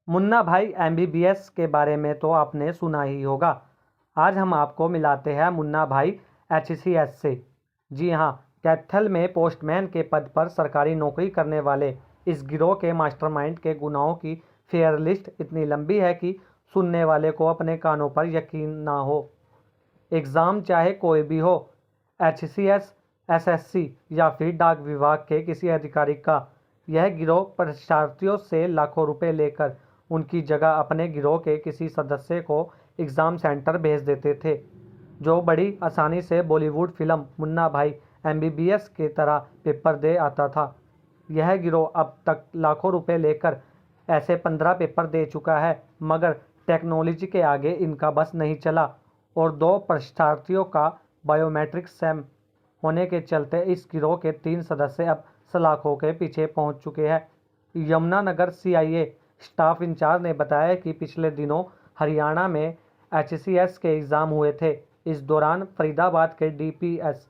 मुन्ना भाई एमबीबीएस के बारे में तो आपने सुना ही होगा। आज हम आपको मिलाते हैं मुन्ना भाई एचसीएस से। जी हाँ, कैथल में पोस्टमैन के पद पर सरकारी नौकरी करने वाले इस गिरोह के मास्टरमाइंड के गुनाहों की फेयर लिस्ट इतनी लंबी है कि सुनने वाले को अपने कानों पर यकीन ना हो। एग्ज़ाम चाहे कोई भी हो, एचसीएस, एसएससी या फिर डाक विभाग के किसी अधिकारी का, यह गिरोह परीक्षार्थियों से लाखों रुपए लेकर उनकी जगह अपने गिरोह के किसी सदस्य को एग्ज़ाम सेंटर भेज देते थे, जो बड़ी आसानी से बॉलीवुड फिल्म मुन्ना भाई एमबीबीएस की तरह पेपर दे आता था। यह गिरोह अब तक लाखों रुपए लेकर ऐसे 15 पेपर दे चुका है, मगर टेक्नोलॉजी के आगे इनका बस नहीं चला और 2 परीक्षार्थियों का बायोमेट्रिक सैम होने के चलते इस गिरोह के 3 सदस्य अब सलाखों के पीछे पहुंच चुके हैं। यमुनानगर सीआईए स्टाफ इंचार्ज ने बताया कि पिछले दिनों हरियाणा में एचसीएस के एग्ज़ाम हुए थे। इस दौरान फरीदाबाद के डीपीएस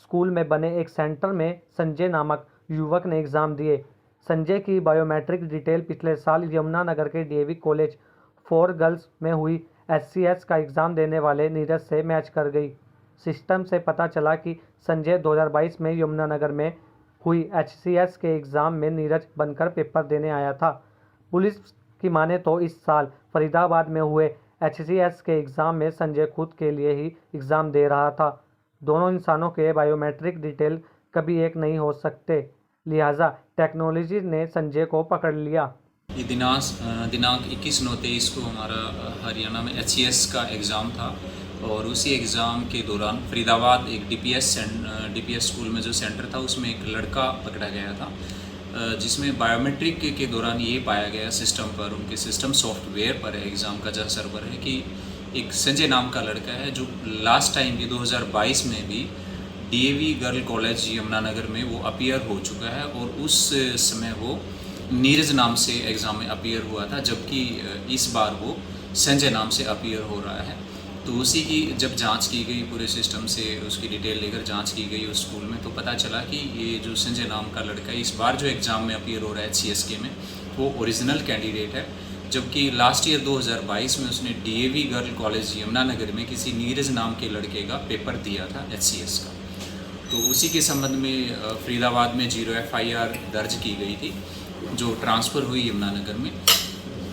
स्कूल में बने एक सेंटर में संजय नामक युवक ने एग्ज़ाम दिए। संजय की बायोमेट्रिक डिटेल पिछले साल यमुनानगर के डीएवी कॉलेज फॉर गर्ल्स में हुई एचसीएस का एग्ज़ाम देने वाले नीरज से मैच कर गई। सिस्टम से पता चला कि संजय 2022 में यमुनानगर में हुई एचसीएस के एग्ज़ाम में नीरज बनकर पेपर देने आया था। पुलिस की माने तो इस साल फरीदाबाद में हुए एचसीएस के एग्ज़ाम में संजय खुद के लिए ही एग्ज़ाम दे रहा था। दोनों इंसानों के बायोमेट्रिक डिटेल कभी एक नहीं हो सकते, लिहाजा टेक्नोलॉजी ने संजय को पकड़ लिया। ये दिनांक 21/9/23 को हमारा हरियाणा में एचसीएस का एग्ज़ाम था और उसी एग्ज़ाम के दौरान फरीदाबाद एक डीपीएस स्कूल में जो सेंटर था उसमें एक लड़का पकड़ा गया था, जिसमें बायोमेट्रिक के दौरान ये पाया गया सिस्टम पर, उनके सिस्टम सॉफ्टवेयर पर है, एग्ज़ाम का जहाँ सर्वर है, कि एक संजय नाम का लड़का है जो लास्ट टाइम ये 2022 में भी डीएवी गर्ल कॉलेज यमुनानगर में वो अपीयर हो चुका है और उस समय वो नीरज नाम से एग्ज़ाम में अपीयर हुआ था, जबकि इस बार वो संजय नाम से अपीयर हो रहा है। तो उसी की जब जांच की गई पूरे सिस्टम से, उसकी डिटेल लेकर जांच की गई उस स्कूल में, तो पता चला कि ये जो संजय नाम का लड़का है इस बार जो एग्ज़ाम में अपीयर हो रहा है सीएसके में, वो ओरिजिनल कैंडिडेट है, जबकि लास्ट ईयर 2022 में उसने डीएवी गर्ल कॉलेज यमुनानगर में किसी नीरज नाम के लड़के का पेपर दिया था एचसीएस का। तो उसी के संबंध में फरीदाबाद में 0 FIR दर्ज की गई थी, जो ट्रांसफ़र हुई यमुनानगर में।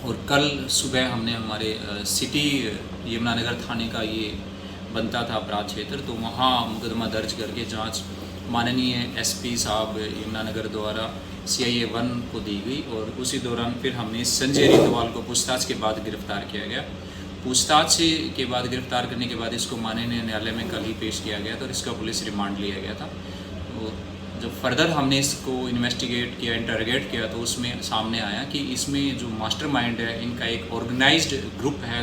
और कल सुबह हमने हमारे सिटी यमुनानगर थाने का ये बनता था अपराध क्षेत्र, तो वहाँ मुकदमा दर्ज करके जांच माननीय एसपी साहब यमुनानगर द्वारा CIA 1 को दी गई और उसी दौरान फिर हमने संजय रिंदवाल को पूछताछ के बाद गिरफ़्तार किया गया। पूछताछ के बाद गिरफ़्तार करने के बाद इसको माननीय न्यायालय में कल ही पेश किया गया था और इसका पुलिस रिमांड लिया गया था। तो जब फर्दर हमने इसको इन्वेस्टिगेट किया, इंटरोगेट किया, तो उसमें सामने आया कि इसमें जो मास्टरमाइंड है इनका एक ऑर्गेनाइज्ड ग्रुप है,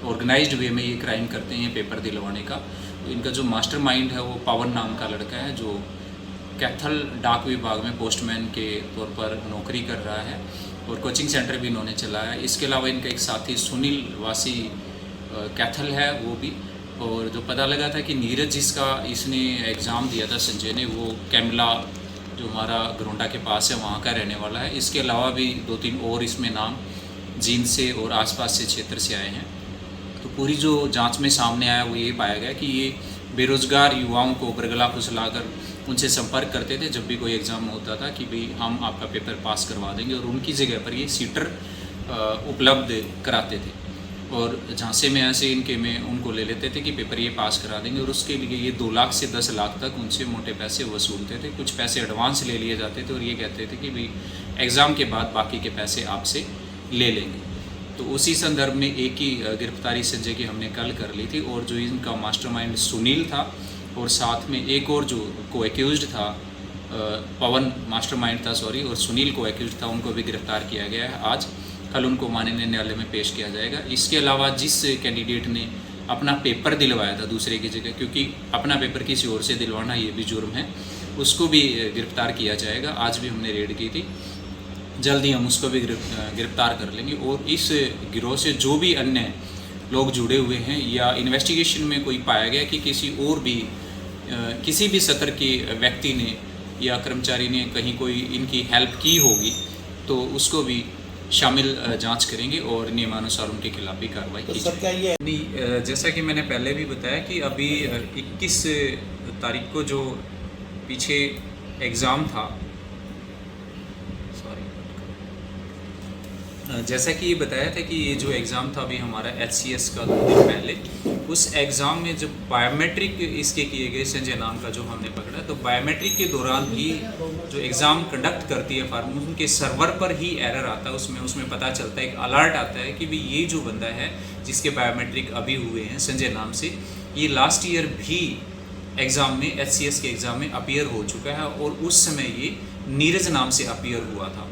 ऑर्गेनाइज्ड वे में ये क्राइम करते हैं पेपर दिलवाने का। तो इनका जो मास्टरमाइंड है वो पवन नाम का लड़का है, जो कैथल डाक विभाग में पोस्टमैन के तौर पर नौकरी कर रहा है और कोचिंग सेंटर भी इन्होंने चलाया है। इसके अलावा इनका एक साथी सुनील वासी कैथल है वो भी, और जो पता लगा था कि नीरज जिसका इसने एग्ज़ाम दिया था संजय ने, वो कैमला जो हमारा घरोंडा के पास है वहाँ का रहने वाला है। इसके अलावा भी 2-3 और इसमें नाम जींद से और आसपास से क्षेत्र से आए हैं। तो पूरी जो जांच में सामने आया वो ये पाया गया कि ये बेरोज़गार युवाओं को बरगला फुसलाकर उनसे संपर्क करते थे जब भी कोई एग्ज़ाम होता था कि भाई हम आपका पेपर पास करवा देंगे, और उनकी जगह पर ये सीटर उपलब्ध कराते थे और झांसे में ऐसे इनके में उनको ले लेते थे कि पेपर ये पास करा देंगे, और उसके लिए ये 2 लाख से 10 लाख तक उनसे मोटे पैसे वसूलते थे। कुछ पैसे एडवांस ले लिए जाते थे और ये कहते थे कि भाई एग्ज़ाम के बाद बाकी के पैसे आपसे ले लेंगे। तो उसी संदर्भ में एक ही गिरफ्तारी संजय की हमने कल कर ली थी, और जो इनका मास्टरमाइंड सुनील था और साथ में एक और जो को एक्यूज्ड था, पवन मास्टरमाइंड था सॉरी, और सुनील को एक्यूज्ड था, उनको भी गिरफ्तार किया गया है। आज कल उनको माननीय न्यायालय में पेश किया जाएगा। इसके अलावा जिस कैंडिडेट ने अपना पेपर दिलवाया था दूसरे की जगह, क्योंकि अपना पेपर किसी और से दिलवाना ये भी जुर्म है, उसको भी गिरफ्तार किया जाएगा। आज भी हमने रेड की थी, जल्द ही हम उसको भी गिरफ्तार कर लेंगे। और इस गिरोह से जो भी अन्य लोग जुड़े हुए हैं या इन्वेस्टिगेशन में कोई पाया गया कि किसी और भी किसी भी सत्र के व्यक्ति ने या कर्मचारी ने कहीं कोई इनकी हेल्प की होगी, तो उसको भी शामिल जांच करेंगे और नियमानुसार उनके खिलाफ भी कार्रवाई की जाएगी। नहीं, जैसा कि मैंने पहले भी बताया कि अभी 21 तारीख को जो पीछे एग्ज़ाम था, जैसा कि ये बताया था कि ये जो एग्ज़ाम था अभी हमारा HCS का 2 दिन पहले, उस एग्ज़ाम में जब बायोमेट्रिक इसके किए गए, संजय नाम का जो हमने पकड़ा, तो बायोमेट्रिक के दौरान ही जो एग्ज़ाम कंडक्ट करती है फार्म, उनके सर्वर पर ही एरर आता है। उसमें पता चलता है, एक अलर्ट आता है कि भाई ये जो बंदा है जिसके बायोमेट्रिक अभी हुए हैं संजय नाम से, ये लास्ट ईयर भी एग्ज़ाम में, HCS के एग्ज़ाम में अपीयर हो चुका है और उस समय ये नीरज नाम से अपीयर हुआ था।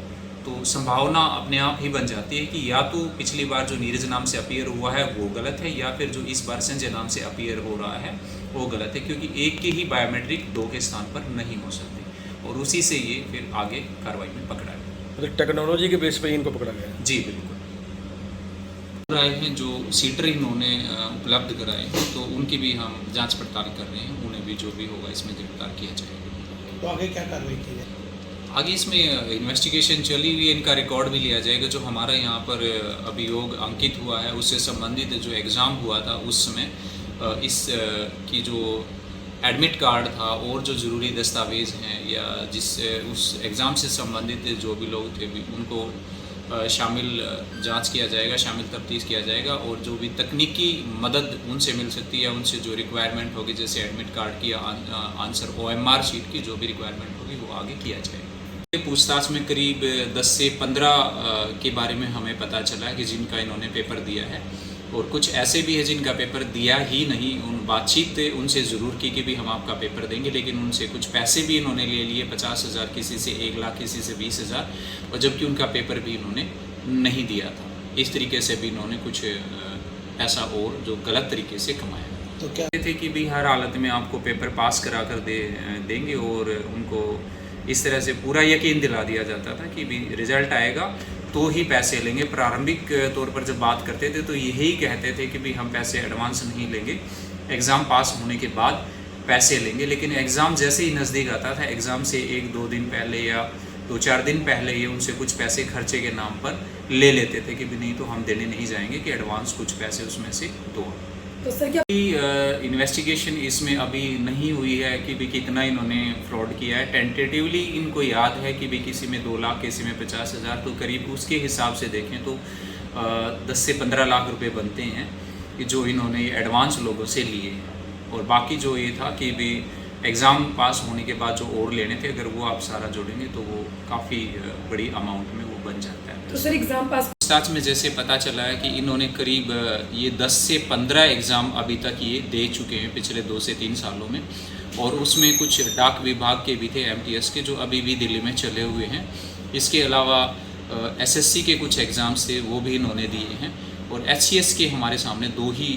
तो संभावना अपने आप ही बन जाती है कि या तो पिछली बार जो नीरज नाम से अपीयर हुआ है वो गलत है, या फिर जो इस बार संजय नाम से अपीयर हो रहा है वो गलत है, क्योंकि एक के ही बायोमेट्रिक 2 के स्थान पर नहीं हो सकते। और उसी से ये फिर आगे कार्रवाई में पकड़ा गया। मतलब टेक्नोलॉजी के बेस पे इनको पकड़ा गया है? जी बिल्कुल। आए हैं जो सीटर इन्होंने उपलब्ध कराए हैं, तो उनकी भी हम जाँच पड़ताल कर रहे हैं। उन्हें भी जो भी होगा इसमें गिरफ्तार किया जाएगा। तो आगे क्या कार्रवाई की जाए? आगे इसमें इन्वेस्टिगेशन चली हुई है, इनका रिकॉर्ड भी लिया जाएगा। जो हमारा यहाँ पर अभियोग अंकित हुआ है उससे संबंधित जो एग्ज़ाम हुआ था उस समय इस की जो एडमिट कार्ड था और जो ज़रूरी दस्तावेज़ हैं या उस एग्ज़ाम से संबंधित जो भी लोग थे उनको शामिल जांच किया जाएगा, शामिल तफ्तीश किया जाएगा। और जो भी तकनीकी मदद उनसे मिल सकती है, उनसे जो रिक्वायरमेंट होगी, जैसे एडमिट कार्ड की आंसर OMR शीट की जो भी रिक्वायरमेंट होगी वो आगे किया जाएगा। पूछताछ में करीब 10 से 15 के बारे में हमें पता चला है कि जिनका इन्होंने पेपर दिया है, और कुछ ऐसे भी है जिनका पेपर दिया ही नहीं। बातचीत उनसे ज़रूर की कि भी हम आपका पेपर देंगे, लेकिन उनसे कुछ पैसे भी इन्होंने ले लिए, 50,000, किसी से 1 लाख, किसी से 20,000, और जबकि उनका पेपर भी इन्होंने नहीं दिया था। इस तरीके से भी इन्होंने कुछ पैसा और जो गलत तरीके से कमाया। तो क्या थे कि भी हर हालत में आपको पेपर पास करा कर देंगे, और उनको इस तरह से पूरा यकीन दिला दिया जाता था कि भी रिज़ल्ट आएगा तो ही पैसे लेंगे। प्रारंभिक तौर पर जब बात करते थे तो यही कहते थे कि भी हम पैसे एडवांस नहीं लेंगे, एग्ज़ाम पास होने के बाद पैसे लेंगे। लेकिन एग्ज़ाम जैसे ही नज़दीक आता था, एग्ज़ाम से 1-2 दिन पहले या 2-4 दिन पहले ये उनसे कुछ पैसे खर्चे के नाम पर ले लेते थे कि भी नहीं तो हम देने नहीं जाएंगे, कि एडवांस कुछ पैसे उसमें से दो। तो सर क्या इन्वेस्टिगेशन इसमें अभी नहीं हुई है कि भी कितना इन्होंने फ्रॉड किया है। टेंटेटिवली इनको याद है कि भी किसी में 2 लाख, किसी में 50,000, तो करीब उसके हिसाब से देखें तो 10 से 15 लाख रुपए बनते हैं कि जो इन्होंने एडवांस लोगों से लिए हैं। और बाकी जो ये था कि भी एग्ज़ाम पास होने के बाद जो और लेने थे, अगर वो आप सारा जोड़ेंगे तो वो काफ़ी बड़ी अमाउंट में वो बन जाता है। तो सर एग्जाम पास पूछताछ में जैसे पता चला है कि इन्होंने करीब ये 10 से 15 एग्ज़ाम अभी तक ये दे चुके हैं पिछले 2 से 3 सालों में, और उसमें कुछ डाक विभाग के भी थे, MTS के, जो अभी भी दिल्ली में चले हुए हैं। इसके अलावा SSC के कुछ एग्ज़ाम्स थे वो भी इन्होंने दिए हैं, और HCS के हमारे सामने 2 ही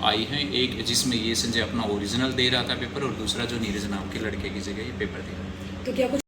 आई हैं। एक जिसमें ये संजय अपना ओरिजिनल दे रहा था पेपर, और दूसरा जो नीरज नाम के लड़के की जगह ये पेपर दे रहा था। तो क्या कुछ